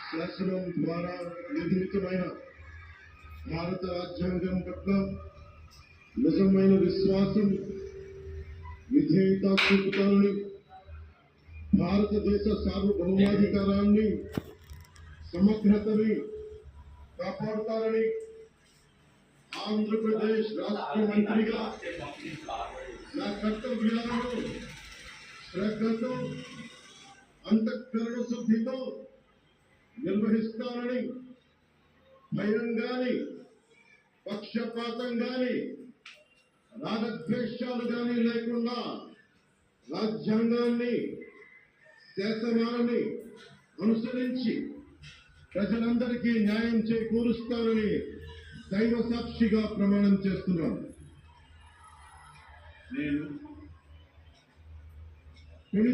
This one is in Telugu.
శాసనం ద్వారా నిర్మితమైన భారత రాజ్యాంగం పట్ల నిజమైన విశ్వాసం విధేయత చూపుతానని, భారతదేశ సార్వభౌమాధికారాన్ని సమగ్రతని కాపాడుతారని ఆంధ్రప్రదేశ్ రాష్ట్ర మంత్రిగా నా కర్తవ్యాలను శ్రద్ధతో అంతఃకరణ శుద్ధితో నిర్వహిస్తానని, భయం గాని పక్షపాతం గాని రాగద్వేషాలు గాని లేకుండా రాజ్యాంగాన్ని శాసనాన్ని అనుసరించి ప్రజలందరికీ న్యాయం చేకూరుస్తానని దైవ సాక్షిగా ప్రమాణం చేస్తున్నాను. నేను